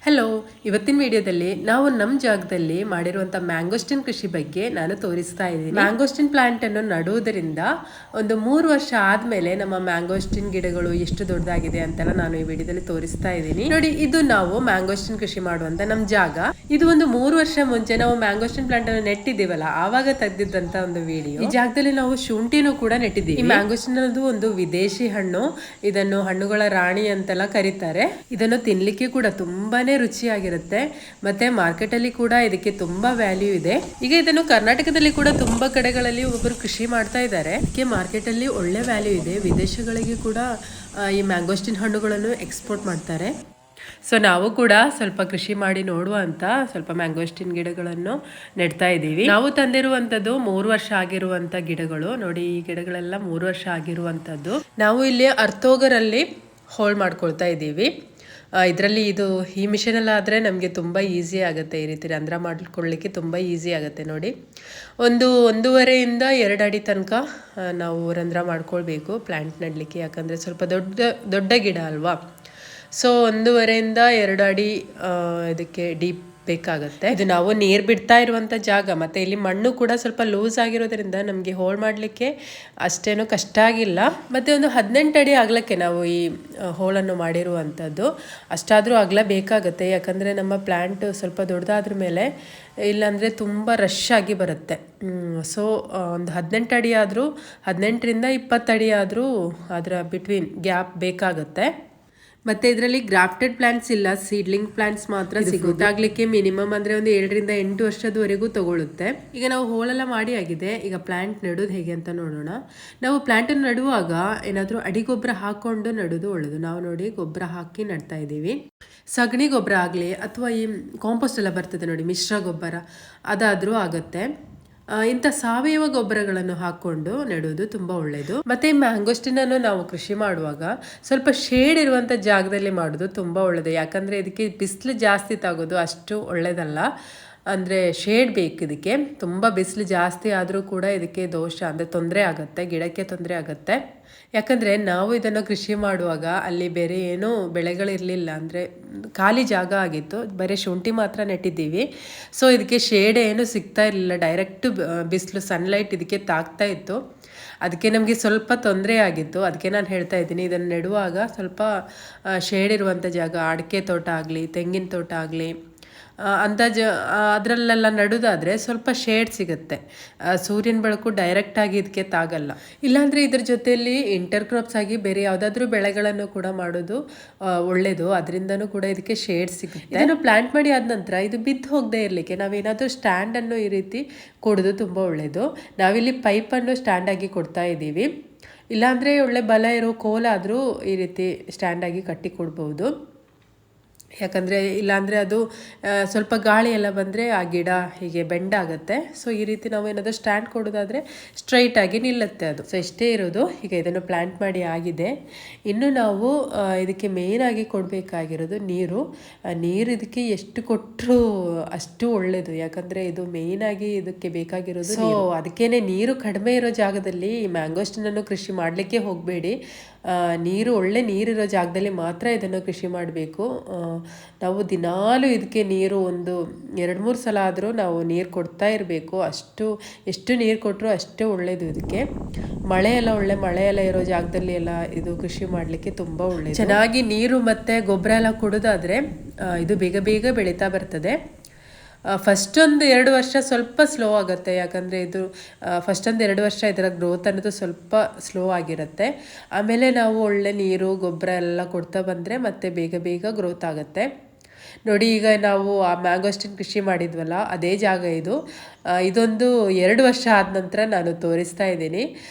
Hello, ಇವತ್ತಿನ ವಿಡಿಯೋದಲ್ಲಿ ನಾವು ನಮ್ಮ ಜಾಗದಲ್ಲಿ ಮಾಡಿರುವಂಥ ಮ್ಯಾಂಗೋಸ್ಟಿನ್ ಕೃಷಿ ಬಗ್ಗೆ ನಾನು ತೋರಿಸ್ತಾ ಇದ್ದೀನಿ. ಮ್ಯಾಂಗೋಸ್ಟಿನ್ ಪ್ಲಾಂಟ್ ಅನ್ನು ನಡುವುದರಿಂದ ಒಂದು 3 ವರ್ಷ ಆದ್ಮೇಲೆ ನಮ್ಮ ಮ್ಯಾಂಗೋಸ್ಟಿನ್ ಗಿಡಗಳು ಎಷ್ಟು ದೊಡ್ಡದಾಗಿದೆ ಅಂತೆಲ್ಲ ನಾನು ಈ ವಿಡಿಯೋದಲ್ಲಿ ತೋರಿಸ್ತಾ ಇದ್ದೀನಿ. ನೋಡಿ, ಇದು ನಾವು ಮ್ಯಾಂಗೋಸ್ಟಿನ್ ಕೃಷಿ ಮಾಡುವಂತ ನಮ್ಮ ಜಾಗ. ಇದು ಒಂದು 3 ವರ್ಷ ಮುಂಚೆ ನಾವು ಮ್ಯಾಂಗೋಸ್ಟಿನ್ ಪ್ಲಾಂಟ್ ಅನ್ನು ನೆಟ್ಟಿದ್ದೀವಲ್ಲ, ಆವಾಗ ತೆಗೆದಿದ್ದಂತ ಒಂದು ವಿಡಿಯೋ. ಈ ಜಾಗದಲ್ಲಿ ನಾವು ಶುಂಠಿನೂ ಕೂಡ ನೆಟ್ಟಿದ್ದೀವಿ. ಈ ಮ್ಯಾಂಗೋಸ್ಟಿನ್ ಅನ್ನೋದು ಒಂದು ವಿದೇಶಿ ಹಣ್ಣು. ಇದನ್ನು ಹಣ್ಣುಗಳ ರಾಣಿ ಅಂತೆಲ್ಲ ಕರೀತಾರೆ. ಇದನ್ನು ತಿನ್ಲಿಕ್ಕೆ ಕೂಡ ತುಂಬಾನೇ ರುಚಿಯಾಗಿರುತ್ತೆ. ಮತ್ತೆ ಮಾರ್ಕೆಟ್ ಅಲ್ಲಿ ಕೂಡ ಇದಕ್ಕೆ ತುಂಬಾ ವ್ಯಾಲ್ಯೂ ಇದೆ. ಈಗ ಇದನ್ನು ಕರ್ನಾಟಕದಲ್ಲಿ ಕೂಡ ತುಂಬಾ ಕಡೆಗಳಲ್ಲಿ ಒಬ್ಬರು ಕೃಷಿ ಮಾಡ್ತಾ ಇದ್ದಾರೆ. ಇದಕ್ಕೆ ಮಾರ್ಕೆಟ್ ಅಲ್ಲಿ ಒಳ್ಳೆ ವ್ಯಾಲ್ಯೂ ಇದೆ. ವಿದೇಶಗಳಿಗೆ ಕೂಡ ಈ ಮ್ಯಾಂಗೋಸ್ಟಿನ್ ಹಣ್ಣುಗಳನ್ನು ಎಕ್ಸ್ಪೋರ್ಟ್ ಮಾಡ್ತಾರೆ. ಸೊ ನಾವು ಕೂಡ ಸ್ವಲ್ಪ ಕೃಷಿ ಮಾಡಿ ನೋಡುವ ಅಂತ ಸ್ವಲ್ಪ ಮ್ಯಾಂಗೋಸ್ಟಿನ್ ಗಿಡಗಳನ್ನು ನೆಡ್ತಾ ಇದ್ದೀವಿ. ನಾವು ತಂದಿರುವಂತದ್ದು 3 ವರ್ಷ ಆಗಿರುವಂತ ಗಿಡಗಳು. ನೋಡಿ, ಈ ಗಿಡಗಳೆಲ್ಲ 3 ವರ್ಷ ಆಗಿರುವಂತದ್ದು. ನಾವು ಇಲ್ಲಿ ಅರ್ಥೋಗರಲ್ಲಿ ಹೋಲ್ಡ್ ಮಾಡ್ಕೊಳ್ತಾ ಇದ್ದೀವಿ. ಇದರಲ್ಲಿ ಈ ಮಿಷನಲ್ಲಿ ಆದರೆ ನಮಗೆ ತುಂಬ ಈಸಿ ಆಗುತ್ತೆ. ಈ ರೀತಿ ರಂಧ್ರ ಮಾಡ್ಕೊಳ್ಳಿಕ್ಕೆ ತುಂಬ ಈಸಿ ಆಗುತ್ತೆ. ನೋಡಿ, 1.5 ಇಂದ 2 ಅಡಿ ತನಕ ನಾವು ರಂಧ್ರ ಮಾಡ್ಕೊಳ್ಬೇಕು ಪ್ಲ್ಯಾಂಟ್ ನೆಡಲಿಕ್ಕೆ. ಯಾಕಂದರೆ ಸ್ವಲ್ಪ ದೊಡ್ಡ ಗಿಡ ಅಲ್ವಾ. ಸೊ 1.5 ಇಂದ 2 ಅಡಿ ಇದಕ್ಕೆ ಡೀಪ್ ಬೇಕಾಗುತ್ತೆ. ಇದು ನಾವು ನೀರು ಬಿಡ್ತಾ ಇರುವಂಥ ಜಾಗ, ಮತ್ತು ಇಲ್ಲಿ ಮಣ್ಣು ಕೂಡ ಸ್ವಲ್ಪ ಲೂಸ್ ಆಗಿರೋದ್ರಿಂದ ನಮಗೆ ಹೋಲ್ಡ್ ಮಾಡಲಿಕ್ಕೆ ಅಷ್ಟೇನು ಕಷ್ಟ ಆಗಿಲ್ಲ. ಮತ್ತು ಒಂದು 18 ಅಡಿ ಅಗಲಕ್ಕೆ ನಾವು ಈ ಹೋಲನ್ನು ಮಾಡಿರುವಂಥದ್ದು. ಅಷ್ಟಾದರೂ ಅಗಲ ಬೇಕಾಗುತ್ತೆ, ಯಾಕಂದರೆ ನಮ್ಮ ಪ್ಲ್ಯಾಂಟ್ ಸ್ವಲ್ಪ ದೊಡ್ಡದಾದ್ರ ಮೇಲೆ ಇಲ್ಲಾಂದರೆ ತುಂಬ ರಶ್ ಆಗಿ ಬರುತ್ತೆ. ಸೊ ಒಂದು 18 ಅಡಿ ಆದರೂ, 18ರಿಂದ 20 ಅಡಿ ಆದರೂ ಅದರ ಬಿಟ್ವೀನ್ ಗ್ಯಾಪ್ ಬೇಕಾಗುತ್ತೆ. ಮತ್ತೆ ಇದರಲ್ಲಿ ಗ್ರಾಫ್ಟೆಡ್ ಪ್ಲಾಂಟ್ಸ್ ಇಲ್ಲ, ಸೀಡ್ಲಿಂಗ್ ಪ್ಲಾಂಟ್ಸ್ ಮಾತ್ರ ಸಿಗುತ್ತೆ. ಮಿನಿಮಮ್ ಅಂದರೆ ಒಂದು 7ರಿಂದ 8 ವರ್ಷದವರೆಗೂ ತಗೊಳ್ಳುತ್ತೆ. ಈಗ ನಾವು ಹೋಲೆಲ್ಲ ಮಾಡಿ ಆಗಿದೆ. ಈಗ ಪ್ಲಾಂಟ್ ನೆಡೋದು ಹೇಗೆ ಅಂತ ನೋಡೋಣ. ನಾವು ಪ್ಲಾಂಟನ್ನು ನೆಡುವಾಗ ಏನಾದರೂ ಅಡಿ ಗೊಬ್ಬರ ಹಾಕ್ಕೊಂಡು ನೆಡೋದು ಒಳ್ಳೆಯದು. ನಾವು ನೋಡಿ ಗೊಬ್ಬರ ಹಾಕಿ ನೆಡ್ತಾ ಇದ್ದೀವಿ. ಸಗಣಿ ಗೊಬ್ಬರ ಆಗಲಿ ಅಥವಾ ಈ ಕಾಂಪೋಸ್ಟ್ ಎಲ್ಲ ಬರ್ತದೆ ನೋಡಿ, ಮಿಶ್ರ ಗೊಬ್ಬರ, ಅದಾದರೂ ಆಗುತ್ತೆ. ಇಂಥ ಸಾವಯವ ಗೊಬ್ಬರಗಳನ್ನು ಹಾಕ್ಕೊಂಡು ನೆಡೋದು ತುಂಬ ಒಳ್ಳೆಯದು. ಮತ್ತು ಮ್ಯಾಂಗೋಸ್ಟಿನನ್ನು ನಾವು ಕೃಷಿ ಮಾಡುವಾಗ ಸ್ವಲ್ಪ ಶೇಡ್ ಇರುವಂಥ ಜಾಗದಲ್ಲಿ ಮಾಡೋದು ತುಂಬ ಒಳ್ಳೆಯದು. ಯಾಕಂದರೆ ಇದಕ್ಕೆ ಬಿಸಿಲು ಜಾಸ್ತಿ ತಾಗೋದು ಅಷ್ಟು ಒಳ್ಳೆಯದಲ್ಲ. ಅಂದರೆ ಶೇಡ್ ಬೇಕು ಇದಕ್ಕೆ. ತುಂಬ ಬಿಸಿಲು ಜಾಸ್ತಿ ಆದರೂ ಕೂಡ ಇದಕ್ಕೆ ದೋಷ, ಅಂದರೆ ತೊಂದರೆ ಆಗುತ್ತೆ, ಗಿಡಕ್ಕೆ ತೊಂದರೆ ಆಗುತ್ತೆ. ಯಾಕಂದರೆ ನಾವು ಇದನ್ನು ಕೃಷಿ ಮಾಡುವಾಗ ಅಲ್ಲಿ ಬೇರೆ ಏನೂ ಬೆಳೆಗಳಿರಲಿಲ್ಲ, ಅಂದರೆ ಖಾಲಿ ಜಾಗ ಆಗಿತ್ತು. ಬರೀ ಶುಂಠಿ ಮಾತ್ರ ನೆಟ್ಟಿದ್ದೀವಿ. ಸೊ ಇದಕ್ಕೆ ಶೇಡ್ ಏನೂ ಸಿಗ್ತಾ ಇರಲಿಲ್ಲ. ಡೈರೆಕ್ಟು ಬಿಸಿಲು, ಸನ್ಲೈಟ್ ಇದಕ್ಕೆ ತಾಗ್ತಾ ಇತ್ತು. ಅದಕ್ಕೆ ನಮಗೆ ಸ್ವಲ್ಪ ತೊಂದರೆ ಆಗಿತ್ತು. ಅದಕ್ಕೆ ನಾನು ಹೇಳ್ತಾ ಇದ್ದೀನಿ, ಇದನ್ನು ನೆಡುವಾಗ ಸ್ವಲ್ಪ ಶೇಡ್ ಇರುವಂಥ ಜಾಗ, ಅಡಿಕೆ ತೋಟ ಆಗಲಿ, ತೆಂಗಿನ ತೋಟ ಆಗಲಿ ಅದರಲ್ಲೆಲ್ಲ ನಡೋದಾದರೆ ಸ್ವಲ್ಪ ಶೇಡ್ ಸಿಗುತ್ತೆ. ಸೂರ್ಯನ ಬೆಳಕು ಡೈರೆಕ್ಟಾಗಿ ಇದಕ್ಕೆ ತಾಗಲ್ಲ. ಇಲ್ಲಾಂದರೆ ಇದ್ರ ಜೊತೆಯಲ್ಲಿ ಇಂಟರ್ ಕ್ರಾಪ್ಸ್ ಆಗಿ ಬೇರೆ ಯಾವುದಾದ್ರೂ ಬೆಳೆಗಳನ್ನು ಕೂಡ ಮಾಡೋದು ಒಳ್ಳೆಯದು. ಅದರಿಂದನೂ ಕೂಡ ಇದಕ್ಕೆ ಶೇಡ್ ಸಿಗುತ್ತೆ. ಇದನ್ನು ಪ್ಲಾಂಟ್ ಮಾಡಿ ಆದ ನಂತರ ಇದು ಬಿದ್ದು ಹೋಗದೆ ಇರಲಿಕ್ಕೆ ನಾವೇನಾದರೂ ಸ್ಟ್ಯಾಂಡನ್ನು ಈ ರೀತಿ ಕೊಡೋದು ತುಂಬ ಒಳ್ಳೆಯದು. ನಾವಿಲ್ಲಿ ಪೈಪನ್ನು ಸ್ಟ್ಯಾಂಡಾಗಿ ಕೊಡ್ತಾ ಇದ್ದೀವಿ. ಇಲ್ಲಾಂದರೆ ಒಳ್ಳೆ ಬಲ ಇರೋ ಕೋಲಾದರೂ ಈ ರೀತಿ ಸ್ಟ್ಯಾಂಡಾಗಿ ಕಟ್ಟಿ ಕೊಡ್ಬೋದು. ಯಾಕಂದರೆ ಇಲ್ಲಾಂದರೆ ಅದು ಸ್ವಲ್ಪ ಗಾಳಿ ಎಲ್ಲ ಬಂದರೆ ಆ ಗಿಡ ಹೀಗೆ ಬೆಂಡಾಗುತ್ತೆ. ಸೊ ಈ ರೀತಿ ನಾವು ಏನಾದರೂ ಸ್ಟ್ಯಾಂಡ್ ಕೊಡೋದಾದರೆ ಸ್ಟ್ರೈಟಾಗಿ ನಿಲ್ಲುತ್ತೆ ಅದು. ಸೊ ಇಷ್ಟೇ ಇರೋದು. ಈಗ ಇದನ್ನು ಪ್ಲ್ಯಾಂಟ್ ಮಾಡಿ ಆಗಿದೆ. ಇನ್ನು ನಾವು ಇದಕ್ಕೆ ಮೇಯ್ನಾಗಿ ಕೊಡಬೇಕಾಗಿರೋದು ನೀರು. ಇದಕ್ಕೆ ಎಷ್ಟು ಕೊಟ್ಟರು ಅಷ್ಟು ಒಳ್ಳೆಯದು. ಯಾಕಂದರೆ ಇದು ಮೇಯ್ನಾಗಿ ಇದಕ್ಕೆ ಬೇಕಾಗಿರೋದು. ಸೊ ಅದಕ್ಕೇ ನೀರು ಕಡಿಮೆ ಇರೋ ಜಾಗದಲ್ಲಿ ಈ ಮ್ಯಾಂಗೋಸ್ಟಿನನ್ನು ಕೃಷಿ ಮಾಡಲಿಕ್ಕೆ ಹೋಗಬೇಡಿ. ಒಳ್ಳೆ ನೀರಿರೋ ಜಾಗದಲ್ಲಿ ಮಾತ್ರ ಇದನ್ನು ಕೃಷಿ ಮಾಡಬೇಕು. ನಾವು ದಿನಾಲೂ ಇದಕ್ಕೆ ನೀರು ಒಂದು 2-3 ಸಲ ಆದರೂ ನಾವು ನೀರು ಕೊಡ್ತಾ ಇರಬೇಕು. ಎಷ್ಟು ನೀರು ಕೊಟ್ಟರು ಅಷ್ಟೇ ಒಳ್ಳೆಯದು. ಇದಕ್ಕೆ ಮಳೆ ಎಲ್ಲ ಇರೋ ಜಾಗದಲ್ಲಿ ಎಲ್ಲ ಇದು ಕೃಷಿ ಮಾಡಲಿಕ್ಕೆ ತುಂಬ ಒಳ್ಳೆಯದು. ಚೆನ್ನಾಗಿ ನೀರು ಮತ್ತು ಗೊಬ್ಬರ ಎಲ್ಲ ಕೊಡೋದಾದರೆ ಇದು ಬೇಗ ಬೆಳೀತಾ ಬರ್ತದೆ. ಫಸ್ಟ್ ಒಂದು 2 ವರ್ಷ ಸ್ವಲ್ಪ ಸ್ಲೋ ಆಗುತ್ತೆ. ಯಾಕಂದರೆ ಇದು ಫಸ್ಟ್ ಒಂದು 2 ವರ್ಷ ಇದರ ಗ್ರೋತ್ ಅನ್ನೋದು ಸ್ವಲ್ಪ ಸ್ಲೋ ಆಗಿರುತ್ತೆ. ಆಮೇಲೆ ನಾವು ಒಳ್ಳೆ ನೀರು ಗೊಬ್ಬರ ಎಲ್ಲ ಕೊಡ್ತಾ ಬಂದರೆ ಮತ್ತೆ ಬೇಗ ಗ್ರೋತ್ ಆಗುತ್ತೆ. ನೋಡಿ, ಈಗ ನಾವು ಆ ಮ್ಯಾಂಗೋಸ್ಟಿನ್ ಕೃಷಿ ಮಾಡಿದ್ವಲ್ಲ, ಅದೇ ಜಾಗ ಇದು. ಇದೊಂದು 2 ವರ್ಷ ಆದ ನಂತರ ನಾನು ತೋರಿಸ್ತಾ ಇದ್ದೀನಿ.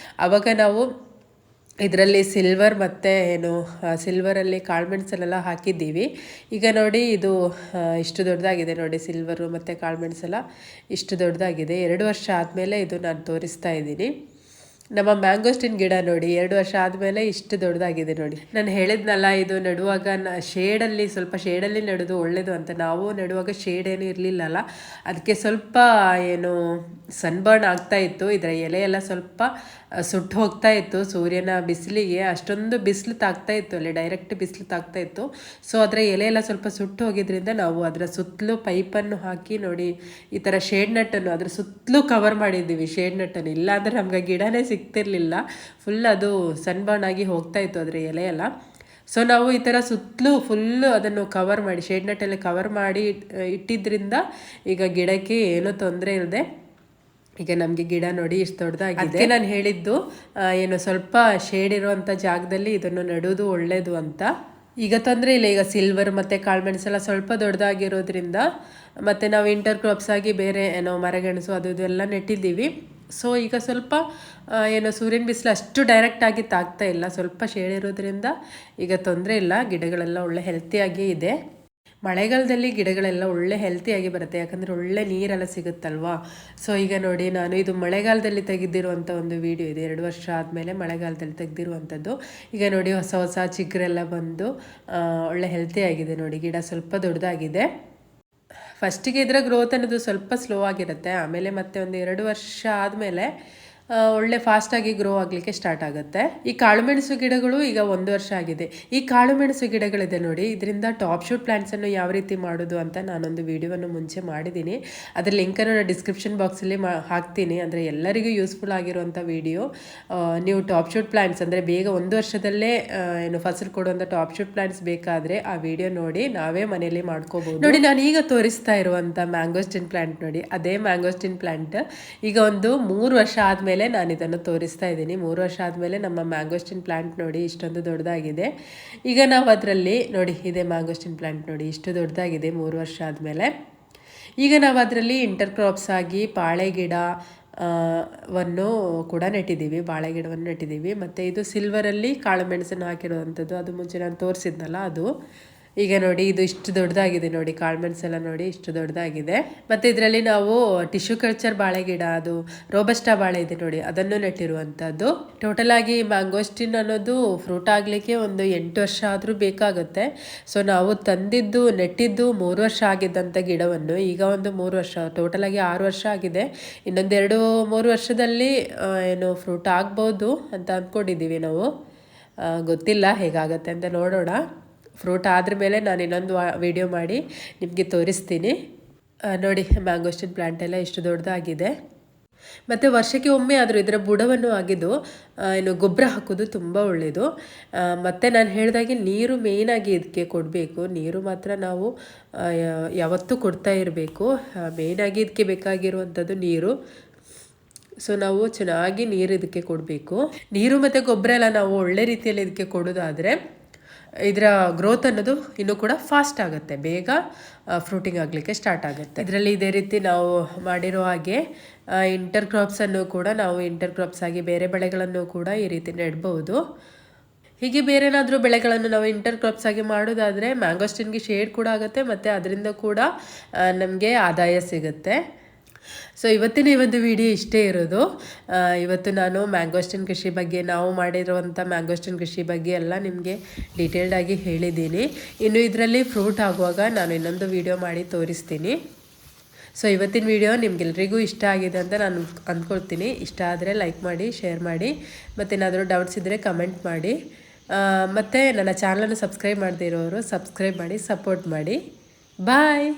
ಆವಾಗ ನಾವು ಇದರಲ್ಲಿ ಸಿಲ್ವರ್ ಮತ್ತು ಸಿಲ್ವರಲ್ಲಿ ಕಾಳುಮೆಣಸಲ್ಲೆಲ್ಲ ಹಾಕಿದ್ದೀವಿ. ಈಗ ನೋಡಿ, ಇದು ಇಷ್ಟು ದೊಡ್ಡದಾಗಿದೆ ನೋಡಿ. ಸಿಲ್ವರು ಮತ್ತು ಕಾಳುಮೆಣಸೆಲ್ಲ ಇಷ್ಟು ದೊಡ್ಡದಾಗಿದೆ. 2 ವರ್ಷ ಆದಮೇಲೆ ಇದು ನಾನು ತೋರಿಸ್ತಾ ಇದ್ದೀನಿ. ನಮ್ಮ ಮ್ಯಾಂಗೋಸ್ಟಿನ್ ಗಿಡ ನೋಡಿ 2 ವರ್ಷ ಆದಮೇಲೆ ಇಷ್ಟು ದೊಡ್ಡದಾಗಿದೆ ನೋಡಿ. ನಾನು ಹೇಳಿದ್ನಲ್ಲ, ಇದು ನೆಡುವಾಗ ಸ್ವಲ್ಪ ಶೇಡಲ್ಲಿ ನೆಡೋದು ಒಳ್ಳೆಯದು ಅಂತ. ನಾವು ನೆಡುವಾಗ ಶೇಡ್ ಏನು ಇರಲಿಲ್ಲಲ್ಲ, ಅದಕ್ಕೆ ಸ್ವಲ್ಪ ಸನ್ಬರ್ನ್ ಆಗ್ತಾ ಇತ್ತು. ಇದರ ಎಲೆ ಎಲ್ಲ ಸ್ವಲ್ಪ ಸುಟ್ಟು ಹೋಗ್ತಾ ಇತ್ತು ಸೂರ್ಯನ ಬಿಸಿಲಿಗೆ. ಅಷ್ಟೊಂದು ಬಿಸಿಲು ತಾಗ್ತಾ ಇತ್ತು, ಅಲ್ಲಿ ಡೈರೆಕ್ಟ್ ಬಿಸಿಲು ತಾಗ್ತಾ ಇತ್ತು. ಸೊ ಅದರ ಎಲೆ ಎಲ್ಲ ಸ್ವಲ್ಪ ಸುಟ್ಟು ಹೋಗಿದ್ರಿಂದ ನಾವು ಅದರ ಸುತ್ತಲೂ ಪೈಪನ್ನು ಹಾಕಿ ನೋಡಿ ಈ ಥರ ಶೇಡ್ ನಟ್ಟನ್ನು ಅದ್ರ ಸುತ್ತಲೂ ಕವರ್ ಮಾಡಿದ್ದೀವಿ. ಶೇಡ್ ನಟ್ಟನ್ನು ಇಲ್ಲಾಂದರೆ ನಮ್ಗೆ ಗಿಡನೇ ಸಿಗ್ತಿರ್ಲಿಲ್ಲ, ಫುಲ್ ಅದು ಸನ್ಬರ್ನ್ ಆಗಿ ಹೋಗ್ತಾ ಇತ್ತು ಅದರ ಎಲೆ ಎಲ್ಲ. ಸೊ ನಾವು ಈ ಥರ ಸುತ್ತಲೂ ಫುಲ್ಲು ಅದನ್ನು ಕವರ್ ಮಾಡಿ ಶೇಡ್ ನಟ್ಟಲ್ಲಿ ಕವರ್ ಮಾಡಿ ಇಟ್ಟಿದ್ದರಿಂದ ಈಗ ಗಿಡಕ್ಕೆ ಏನೂ ತೊಂದರೆ ಇಲ್ಲದೆ ಈಗ ನಮಗೆ ಗಿಡ ನೋಡಿ ಇಷ್ಟು ದೊಡ್ಡದಾಗಿದೆ. ಅದಕ್ಕೆ ನಾನು ಹೇಳಿದ್ದು ಏನು ಸ್ವಲ್ಪ ಶೇಡ್ ಇರುವಂಥ ಜಾಗದಲ್ಲಿ ಇದನ್ನು ನೆಡೋದು ಒಳ್ಳೆಯದು ಅಂತ. ಈಗ ತೊಂದರೆ ಇಲ್ಲ, ಈಗ ಸಿಲ್ವರ್ ಮತ್ತು ಕಾಳುಮೆಣಸೆಲ್ಲ ಸ್ವಲ್ಪ ದೊಡ್ಡದಾಗಿರೋದ್ರಿಂದ ಮತ್ತು ನಾವು ಇಂಟರ್ ಕ್ರಾಪ್ಸ್ ಆಗಿ ಬೇರೆ ಏನೋ ಮರಗೆಣಸು ಅದು ಇದೆಲ್ಲ ನೆಟ್ಟಿದ್ದೀವಿ. ಸೊ ಈಗ ಸ್ವಲ್ಪ ಏನೋ ಸೂರ್ಯನ ಬಿಸಿಲು ಅಷ್ಟು ಡೈರೆಕ್ಟಾಗಿ ತಾಗ್ತಾ ಇಲ್ಲ, ಸ್ವಲ್ಪ ಶೇಡ್ ಇರೋದ್ರಿಂದ ಈಗ ತೊಂದರೆ ಇಲ್ಲ, ಗಿಡಗಳೆಲ್ಲ ಒಳ್ಳೆ ಹೆಲ್ತಿಯಾಗಿ ಇದೆ. ಮಳೆಗಾಲದಲ್ಲಿ ಗಿಡಗಳೆಲ್ಲ ಒಳ್ಳೆ ಹೆಲ್ತಿಯಾಗಿ ಬರುತ್ತೆ, ಯಾಕಂದರೆ ಒಳ್ಳೆ ನೀರೆಲ್ಲ ಸಿಗುತ್ತಲ್ವಾ. ಸೊ ಈಗ ನೋಡಿ ನಾನು ಇದು ಮಳೆಗಾಲದಲ್ಲಿ ತೆಗೆದಿರುವಂಥ ಒಂದು ವಿಡಿಯೋ ಇದೆ, 2 ವರ್ಷ ಆದಮೇಲೆ ಮಳೆಗಾಲದಲ್ಲಿ ತೆಗೆದಿರುವಂಥದ್ದು. ಈಗ ನೋಡಿ ಹೊಸ ಹೊಸ ಚಿಗುರೆಲ್ಲ ಬಂದು ಒಳ್ಳೆ ಹೆಲ್ತಿಯಾಗಿದೆ ನೋಡಿ, ಗಿಡ ಸ್ವಲ್ಪ ದೊಡ್ಡದಾಗಿದೆ. ಫಸ್ಟಿಗೆ ಇದರ ಗ್ರೋತ್ ಅನ್ನೋದು ಸ್ವಲ್ಪ ಸ್ಲೋ ಆಗಿರುತ್ತೆ, ಆಮೇಲೆ ಮತ್ತೆ ಒಂದು 2 ವರ್ಷ ಆದಮೇಲೆ ಒಳ್ಳೆ ಫಾಸ್ಟಾಗಿ ಗ್ರೋ ಆಗಲಿಕ್ಕೆ ಸ್ಟಾರ್ಟ್ ಆಗುತ್ತೆ. ಈ ಕಾಳುಮೆಣಸು ಗಿಡಗಳು ಈಗ 1 ವರ್ಷ ಆಗಿದೆ. ಈ ಕಾಳುಮೆಣಸು ಗಿಡಗಳಿದೆ ನೋಡಿ, ಇದರಿಂದ ಟಾಪ್ ಶೂಟ್ ಪ್ಲ್ಯಾಂಟ್ಸನ್ನು ಯಾವ ರೀತಿ ಮಾಡೋದು ಅಂತ ನಾನೊಂದು ವಿಡಿಯೋವನ್ನು ಮುಂಚೆ ಮಾಡಿದ್ದೀನಿ. ಅದರ ಲಿಂಕನ್ನು ನಾನು ಡಿಸ್ಕ್ರಿಪ್ಷನ್ ಬಾಕ್ಸಲ್ಲಿ ಹಾಕ್ತೀನಿ, ಅಂದರೆ ಎಲ್ಲರಿಗೂ ಯೂಸ್ಫುಲ್ ಆಗಿರುವಂಥ ವಿಡಿಯೋ. ನೀವು ಟಾಪ್ ಶೂಟ್ ಪ್ಲ್ಯಾಂಟ್ಸ್ ಅಂದರೆ ಬೇಗ 1 ವರ್ಷದಲ್ಲೇ ಏನು ಫಸಲು ಕೊಡುವಂಥ ಟಾಪ್ ಶೂಟ್ ಪ್ಲ್ಯಾಂಟ್ಸ್ ಬೇಕಾದರೆ ಆ ವಿಡಿಯೋ ನೋಡಿ ನಾವೇ ಮನೆಯಲ್ಲಿ ಮಾಡ್ಕೋಬೋದು. ನೋಡಿ ನಾನು ಈಗ ತೋರಿಸ್ತಾ ಇರುವಂಥ ಮ್ಯಾಂಗೋಸ್ಟಿನ್ ಪ್ಲ್ಯಾಂಟ್ ನೋಡಿ, ಅದೇ ಮ್ಯಾಂಗೋಸ್ಟಿನ್ ಪ್ಲ್ಯಾಂಟ್ ಈಗ ಒಂದು 3 ವರ್ಷ ಆದಮೇಲೆ ನಾನು ಇದನ್ನು ತೋರಿಸ್ತಾ ಇದ್ದೀನಿ. 3 ವರ್ಷ ಆದಮೇಲೆ ನಮ್ಮ ಮ್ಯಾಂಗೋಸ್ಟಿನ್ ಪ್ಲ್ಯಾಂಟ್ ನೋಡಿ ಇಷ್ಟೊಂದು ದೊಡ್ಡದಾಗಿದೆ. ಈಗ ನಾವು ಅದರಲ್ಲಿ ನೋಡಿ ಇದೇ ಮ್ಯಾಂಗೋಸ್ಟಿನ್ ಪ್ಲ್ಯಾಂಟ್ ನೋಡಿ ಇಷ್ಟು ದೊಡ್ಡದಾಗಿದೆ 3 ವರ್ಷ ಆದಮೇಲೆ. ಈಗ ನಾವು ಅದರಲ್ಲಿ ಇಂಟರ್ ಕ್ರಾಪ್ಸ್ ಆಗಿ ಬಾಳೆ ಗಿಡ ವನ್ನು ಕೂಡ ನೆಟ್ಟಿದ್ದೀವಿ, ಬಾಳೆ ಗಿಡವನ್ನು ನೆಟ್ಟಿದ್ದೀವಿ. ಮತ್ತು ಇದು ಸಿಲ್ವರಲ್ಲಿ ಕಾಳು ಮೆಣಸನ್ನು ಹಾಕಿರೋವಂಥದ್ದು, ಅದು ಮುಂಚೆ ನಾನು ತೋರಿಸಿದ್ನಲ್ಲ ಅದು. ಈಗ ನೋಡಿ ಇದು ಇಷ್ಟು ದೊಡ್ಡದಾಗಿದೆ ನೋಡಿ, ಕಾಳುಮೆಣಸೆಲ್ಲ ನೋಡಿ ಇಷ್ಟು ದೊಡ್ಡದಾಗಿದೆ. ಮತ್ತು ಇದರಲ್ಲಿ ನಾವು ಟಿಶ್ಯೂ ಕಲ್ಚರ್ ಬಾಳೆ ಗಿಡ, ಅದು ರೋಬಸ್ಟಾ ಬಾಳೆ ಇದೆ ನೋಡಿ, ಅದನ್ನು ನೆಟ್ಟಿರುವಂಥದ್ದು. ಟೋಟಲ್ ಆಗಿ ಮ್ಯಾಂಗೋಸ್ಟಿನ್ ಅನ್ನೋದು ಫ್ರೂಟ್ ಆಗಲಿಕ್ಕೆ ಒಂದು 8 ವರ್ಷ ಆದರೂ ಬೇಕಾಗುತ್ತೆ. ಸೊ ನಾವು ತಂದಿದ್ದು ನೆಟ್ಟಿದ್ದು 3 ವರ್ಷ ಆಗಿದ್ದಂಥ ಗಿಡವನ್ನು ಈಗ ಒಂದು 3 ವರ್ಷ, ಟೋಟಲ್ ಆಗಿ 6 ವರ್ಷ ಆಗಿದೆ. ಇನ್ನೊಂದು 2-3 ವರ್ಷದಲ್ಲಿ ಏನು ಫ್ರೂಟ್ ಆಗ್ಬೋದು ಅಂತ ಅಂದ್ಕೊಂಡಿದ್ದೀವಿ ನಾವು, ಗೊತ್ತಿಲ್ಲ ಹೇಗಾಗತ್ತೆ ಅಂತ ನೋಡೋಣ. ಫ್ರೂಟ್ ಆದ್ರ ಮೇಲೆ ನಾನು ಇನ್ನೊಂದು ವಿಡಿಯೋ ಮಾಡಿ ನಿಮಗೆ ತೋರಿಸ್ತೀನಿ. ನೋಡಿ ಮ್ಯಾಂಗೋಸ್ಟಿನ್ ಪ್ಲ್ಯಾಂಟ್ ಎಲ್ಲ ಇಷ್ಟು ದೊಡ್ಡದಾಗಿದೆ. ಮತ್ತು ವರ್ಷಕ್ಕೆ ಒಮ್ಮೆ ಆದರೂ ಇದರ ಬುಡವನ್ನು ಆಗಿದ್ದು ಏನು ಗೊಬ್ಬರ ಹಾಕೋದು ತುಂಬ ಒಳ್ಳೆಯದು. ಮತ್ತು ನಾನು ಹೇಳಿದಾಗೆ ನೀರು ಮೇಯ್ನಾಗಿ ಇದಕ್ಕೆ ಕೊಡಬೇಕು, ನೀರು ಮಾತ್ರ ನಾವು ಯಾವತ್ತೂ ಕೊಡ್ತಾ ಇರಬೇಕು. ಮೇಯ್ನಾಗಿ ಇದಕ್ಕೆ ಬೇಕಾಗಿರುವಂಥದ್ದು ನೀರು. ಸೊ ನಾವು ಚೆನ್ನಾಗಿ ನೀರು ಇದಕ್ಕೆ ಕೊಡಬೇಕು. ನೀರು ಮತ್ತು ಗೊಬ್ಬರ ಎಲ್ಲ ನಾವು ಒಳ್ಳೆ ರೀತಿಯಲ್ಲಿ ಇದಕ್ಕೆ ಕೊಡೋದಾದರೆ ಇದರ ಗ್ರೋತ್ ಅನ್ನೋದು ಇನ್ನೂ ಕೂಡ ಫಾಸ್ಟ್ ಆಗುತ್ತೆ, ಬೇಗ ಫ್ರೂಟಿಂಗ್ ಆಗಲಿಕ್ಕೆ ಸ್ಟಾರ್ಟ್ ಆಗುತ್ತೆ. ಇದರಲ್ಲಿ ಇದೇ ರೀತಿ ನಾವು ಮಾಡಿರೋ ಹಾಗೆ ಇಂಟರ್ ಕ್ರಾಪ್ಸನ್ನು ಕೂಡ ನಾವು ಇಂಟರ್ ಕ್ರಾಪ್ಸ್ ಆಗಿ ಬೇರೆ ಬೆಳೆಗಳನ್ನು ಕೂಡ ಈ ರೀತಿ ನೆಡ್ಬೋದು. ಹೀಗೆ ಬೇರೆ ಏನಾದರೂ ಬೆಳೆಗಳನ್ನು ನಾವು ಇಂಟರ್ ಕ್ರಾಪ್ಸ್ ಆಗಿ ಮಾಡೋದಾದರೆ ಮ್ಯಾಂಗೋಸ್ಟಿನ್ಗೆ ಶೇಡ್ ಕೂಡ ಆಗುತ್ತೆ, ಮತ್ತು ಅದರಿಂದ ಕೂಡ ನಮಗೆ ಆದಾಯ ಸಿಗುತ್ತೆ. ಸೊ ಇವತ್ತಿನ ಈ ಒಂದು ವಿಡಿಯೋ ಇಷ್ಟೇ ಇರೋದು. ಇವತ್ತು ನಾನು ಮ್ಯಾಂಗೋಸ್ಟಿನ್ ಕೃಷಿ ಬಗ್ಗೆ, ನಾವು ಮಾಡಿರುವಂಥ ಮ್ಯಾಂಗೋಸ್ಟಿನ್ ಕೃಷಿ ಬಗ್ಗೆ ಎಲ್ಲ ನಿಮಗೆ ಡೀಟೇಲ್ಡಾಗಿ ಹೇಳಿದ್ದೀನಿ. ಇನ್ನು ಇದರಲ್ಲಿ ಫ್ರೂಟ್ ಆಗುವಾಗ ನಾನು ಇನ್ನೊಂದು ವಿಡಿಯೋ ಮಾಡಿ ತೋರಿಸ್ತೀನಿ. ಸೊ ಇವತ್ತಿನ ವಿಡಿಯೋ ನಿಮಗೆಲ್ರಿಗೂ ಇಷ್ಟ ಆಗಿದೆ ಅಂತ ನಾನು ಅಂದ್ಕೊಳ್ತೀನಿ. ಇಷ್ಟ ಆದರೆ ಲೈಕ್ ಮಾಡಿ, ಶೇರ್ ಮಾಡಿ, ಮತ್ತು ಏನಾದರೂ ಡೌಟ್ಸ್ ಇದ್ದರೆ ಕಮೆಂಟ್ ಮಾಡಿ. ಮತ್ತು ನನ್ನ ಚಾನಲನ್ನು ಸಬ್ಸ್ಕ್ರೈಬ್ ಮಾಡದೇ ಇರೋರು ಸಬ್ಸ್ಕ್ರೈಬ್ ಮಾಡಿ, ಸಪೋರ್ಟ್ ಮಾಡಿ. ಬಾಯ್.